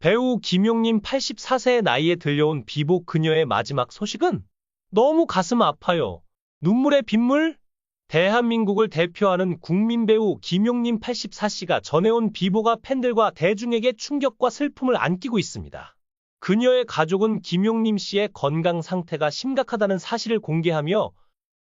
배우 김용림 84세의 나이에 들려온 비보 그녀의 마지막 소식은 너무 가슴 아파요. 눈물의 빗물? 대한민국을 대표하는 국민 배우 김용림 84씨가 전해온 비보가 팬들과 대중에게 충격과 슬픔을 안기고 있습니다. 그녀의 가족은 김용림 씨의 건강 상태가 심각하다는 사실을 공개하며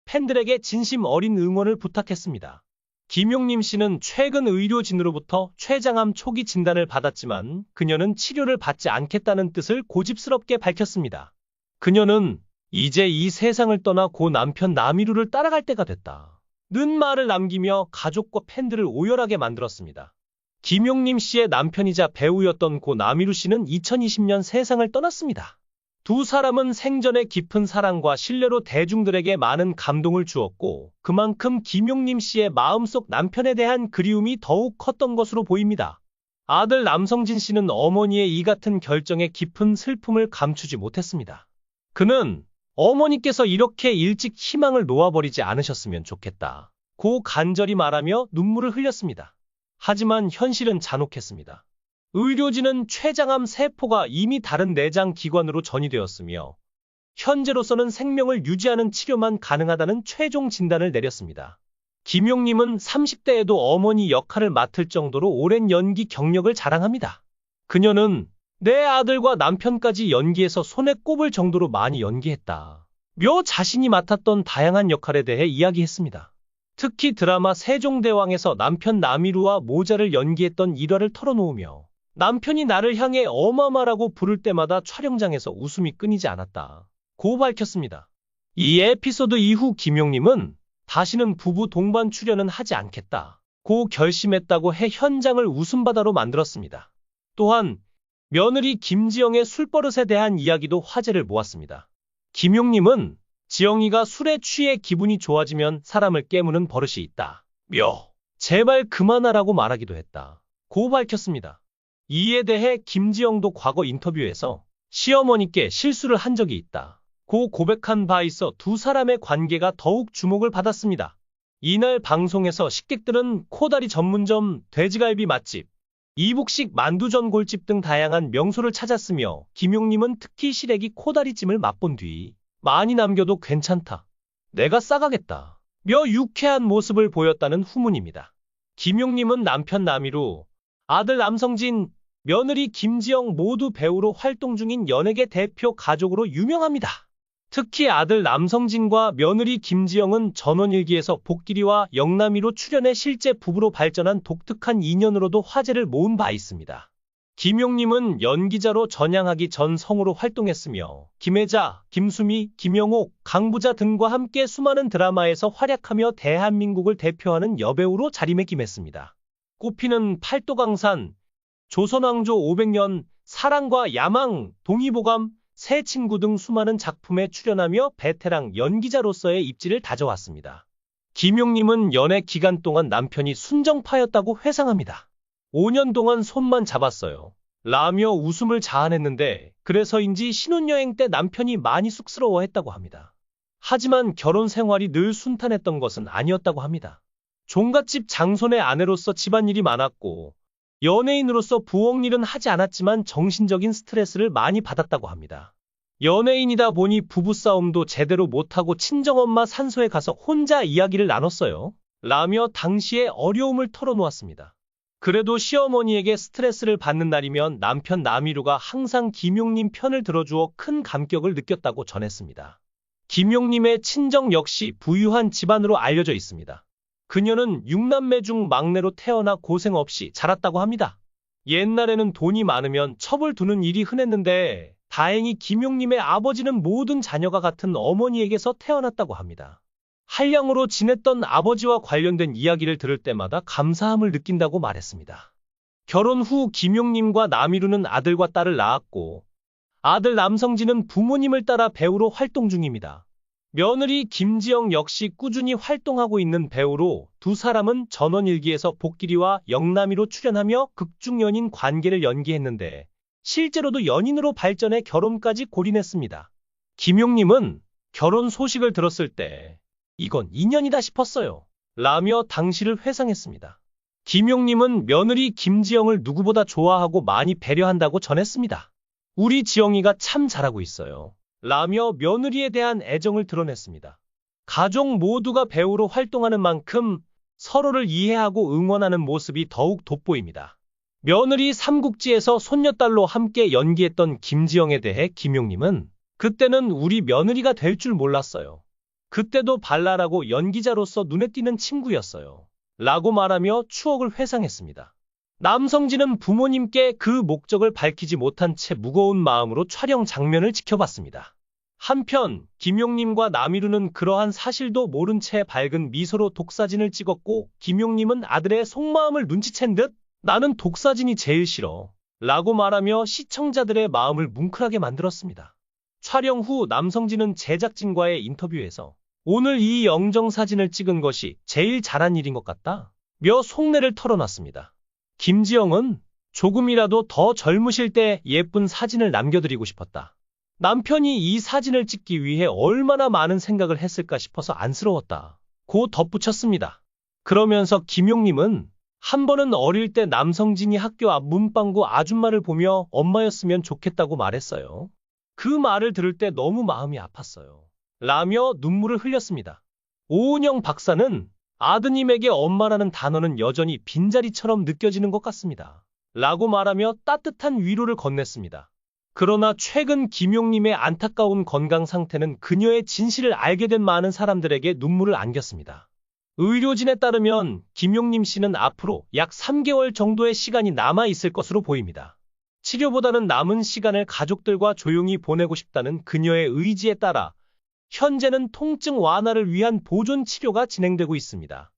팬들에게 진심 어린 응원을 부탁했습니다. 김용림 씨는 최근 의료진으로부터 췌장암 초기 진단을 받았지만 그녀는 치료를 받지 않겠다는 뜻을 고집스럽게 밝혔습니다. 그녀는 이제 이 세상을 떠나 고 남편 남이루를 따라갈 때가 됐다 는 말을 남기며 가족과 팬들을 오열하게 만들었습니다. 김용림 씨의 남편이자 배우였던 고 남이루 씨는 2020년 세상을 떠났습니다. 두 사람은 생전의 깊은 사랑과 신뢰로 대중들에게 많은 감동을 주었고 그만큼 김용림 씨의 마음속 남편에 대한 그리움이 더욱 컸던 것으로 보입니다. 아들 남성진 씨는 어머니의 이 같은 결정에 깊은 슬픔을 감추지 못했습니다. 그는 어머니께서 이렇게 일찍 희망을 놓아버리지 않으셨으면 좋겠다 고 간절히 말하며 눈물을 흘렸습니다. 하지만 현실은 잔혹했습니다. 의료진은 췌장암 세포가 이미 다른 내장 기관으로 전이되었으며 현재로서는 생명을 유지하는 치료만 가능하다는 최종 진단을 내렸습니다. 김용림은 30대에도 어머니 역할을 맡을 정도로 오랜 연기 경력을 자랑합니다. 그녀는 내 아들과 남편까지 연기에서 손에 꼽을 정도로 많이 연기했다 며 자신이 맡았던 다양한 역할에 대해 이야기했습니다. 특히 드라마 세종대왕에서 남편 남이루와 모자를 연기했던 일화를 털어놓으며 남편이 나를 향해 어마마라고 부를 때마다 촬영장에서 웃음이 끊이지 않았다 고 밝혔습니다. 이 에피소드 이후 김용림은 다시는 부부 동반 출연은 하지 않겠다 고 결심했다고 해 현장을 웃음바다로 만들었습니다. 또한 며느리 김지영의 술버릇에 대한 이야기도 화제를 모았습니다. 김용림은 지영이가 술에 취해 기분이 좋아지면 사람을 깨무는 버릇이 있다 며 제발 그만하라고 말하기도 했다 고 밝혔습니다. 이에 대해 김지영도 과거 인터뷰에서 시어머니께 실수를 한 적이 있다 고 고백한 바 있어 두 사람의 관계가 더욱 주목을 받았습니다. 이날 방송에서 식객들은 코다리 전문점, 돼지갈비 맛집, 이북식 만두전골집 등 다양한 명소를 찾았으며 김용림은 특히 시래기 코다리찜을 맛본 뒤 많이 남겨도 괜찮다, 내가 싸가겠다 며 유쾌한 모습을 보였다는 후문입니다. 김용림은 남편 남이루, 아들 남성진, 며느리 김지영 모두 배우로 활동 중인 연예계 대표 가족으로 유명합니다. 특히 아들 남성진과 며느리 김지영은 전원일기에서 복길이와 영남이로 출연해 실제 부부로 발전한 독특한 인연으로도 화제를 모은 바 있습니다. 김용림은 연기자로 전향하기 전 성우로 활동했으며 김혜자, 김수미, 김영옥, 강부자 등과 함께 수많은 드라마에서 활약하며 대한민국을 대표하는 여배우로 자리매김했습니다. 꼽히는 팔도강산, 조선왕조 500년, 사랑과 야망, 동의보감, 새 친구 등 수많은 작품에 출연하며 베테랑 연기자로서의 입지를 다져왔습니다. 김용림은 연애 기간 동안 남편이 순정파였다고 회상합니다. 5년 동안 손만 잡았어요 라며 웃음을 자아냈는데 그래서인지 신혼여행 때 남편이 많이 쑥스러워했다고 합니다. 하지만 결혼 생활이 늘 순탄했던 것은 아니었다고 합니다. 종갓집 장손의 아내로서 집안일이 많았고 연예인으로서 부엌일은 하지 않았지만 정신적인 스트레스를 많이 받았다고 합니다. 연예인이다 보니 부부싸움도 제대로 못하고 친정엄마 산소에 가서 혼자 이야기를 나눴어요 라며 당시의 어려움을 털어놓았습니다. 그래도 시어머니에게 스트레스를 받는 날이면 남편 남이루가 항상 김용림 편을 들어주어 큰 감격을 느꼈다고 전했습니다. 김용림의 친정 역시 부유한 집안으로 알려져 있습니다. 그녀는 6남매 중 막내로 태어나 고생 없이 자랐다고 합니다. 옛날에는 돈이 많으면 첩을 두는 일이 흔했는데 다행히 김용림의 아버지는 모든 자녀가 같은 어머니에게서 태어났다고 합니다. 한량으로 지냈던 아버지와 관련된 이야기를 들을 때마다 감사함을 느낀다고 말했습니다. 결혼 후 김용림과 남이루는 아들과 딸을 낳았고 아들 남성진은 부모님을 따라 배우로 활동 중입니다. 며느리 김지영 역시 꾸준히 활동하고 있는 배우로 두 사람은 전원일기에서 복길이와 영남이로 출연하며 극중연인 관계를 연기했는데 실제로도 연인으로 발전해 결혼까지 골인했습니다. 김용림은 결혼 소식을 들었을 때 이건 인연이다 싶었어요 라며 당시를 회상했습니다. 김용님은 며느리 김지영을 누구보다 좋아하고 많이 배려한다고 전했습니다. 우리 지영이가 참 잘하고 있어요. 라며 며느리에 대한 애정을 드러냈습니다. 가족 모두가 배우로 활동하는 만큼 서로를 이해하고 응원하는 모습이 더욱 돋보입니다. 며느리 삼국지에서 손녀딸로 함께 연기했던 김지영에 대해 김용님은 그때는 우리 며느리가 될 줄 몰랐어요. 그때도 발랄하고 연기자로서 눈에 띄는 친구였어요. 라고 말하며 추억을 회상했습니다. 남성진은 부모님께 그 목적을 밝히지 못한 채 무거운 마음으로 촬영 장면을 지켜봤습니다. 한편 김용님과 남희루는 그러한 사실도 모른 채 밝은 미소로 독사진을 찍었고 김용님은 아들의 속마음을 눈치챈 듯 나는 독사진이 제일 싫어 라고 말하며 시청자들의 마음을 뭉클하게 만들었습니다. 촬영 후 남성진은 제작진과의 인터뷰에서 오늘 이 영정사진을 찍은 것이 제일 잘한 일인 것 같다 며 속내를 털어놨습니다. 김지영은 조금이라도 더 젊으실 때 예쁜 사진을 남겨드리고 싶었다. 남편이 이 사진을 찍기 위해 얼마나 많은 생각을 했을까 싶어서 안쓰러웠다. 고 덧붙였습니다. 그러면서 김용님은 한 번은 어릴 때 남성진이 학교 앞 문방구 아줌마를 보며 엄마였으면 좋겠다고 말했어요. 그 말을 들을 때 너무 마음이 아팠어요. 라며 눈물을 흘렸습니다. 오은영 박사는 아드님에게 엄마라는 단어는 여전히 빈자리처럼 느껴지는 것 같습니다. 라고 말하며 따뜻한 위로를 건넸습니다. 그러나 최근 김용님의 안타까운 건강 상태는 그녀의 진실을 알게 된 많은 사람들에게 눈물을 안겼습니다. 의료진에 따르면 김용님 씨는 앞으로 약 3개월 정도의 시간이 남아 있을 것으로 보입니다. 치료보다는 남은 시간을 가족들과 조용히 보내고 싶다는 그녀의 의지에 따라 현재는 통증 완화를 위한 보존 치료가 진행되고 있습니다.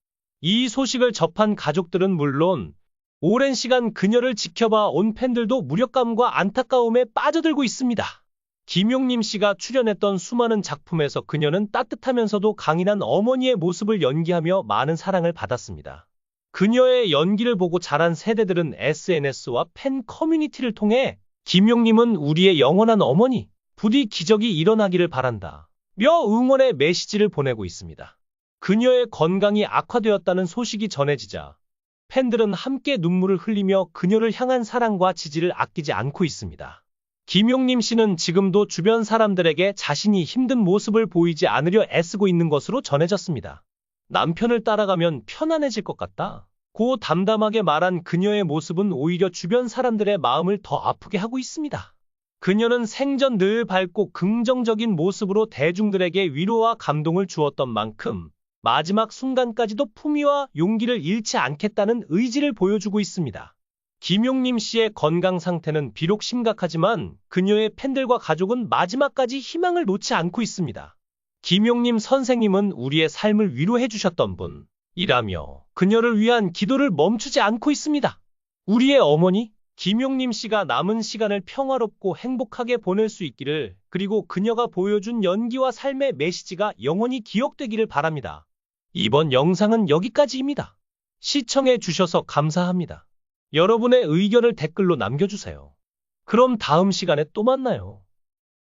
이 소식을 접한 가족들은 물론 오랜 시간 그녀를 지켜봐 온 팬들도 무력감과 안타까움에 빠져들고 있습니다. 김용님 씨가 출연했던 수많은 작품에서 그녀는 따뜻하면서도 강인한 어머니의 모습을 연기하며 많은 사랑을 받았습니다. 그녀의 연기를 보고 자란 세대들은 SNS와 팬 커뮤니티를 통해 김용님은 우리의 영원한 어머니, 부디 기적이 일어나기를 바란다 며 응원의 메시지를 보내고 있습니다. 그녀의 건강이 악화되었다는 소식이 전해지자 팬들은 함께 눈물을 흘리며 그녀를 향한 사랑과 지지를 아끼지 않고 있습니다. 김용님 씨는 지금도 주변 사람들에게 자신이 힘든 모습을 보이지 않으려 애쓰고 있는 것으로 전해졌습니다. 남편을 따라가면 편안해질 것 같다. 고 담담하게 말한 그녀의 모습은 오히려 주변 사람들의 마음을 더 아프게 하고 있습니다. 그녀는 생전 늘 밝고 긍정적인 모습으로 대중들에게 위로와 감동을 주었던 만큼 마지막 순간까지도 품위와 용기를 잃지 않겠다는 의지를 보여주고 있습니다. 김용님 씨의 건강 상태는 비록 심각하지만 그녀의 팬들과 가족은 마지막까지 희망을 놓지 않고 있습니다. 김용님 선생님은 우리의 삶을 위로해 주셨던 분이라며 그녀를 위한 기도를 멈추지 않고 있습니다. 우리의 어머니 김용님 씨가 남은 시간을 평화롭고 행복하게 보낼 수 있기를, 그리고 그녀가 보여준 연기와 삶의 메시지가 영원히 기억되기를 바랍니다. 이번 영상은 여기까지입니다. 시청해 주셔서 감사합니다. 여러분의 의견을 댓글로 남겨주세요. 그럼 다음 시간에 또 만나요.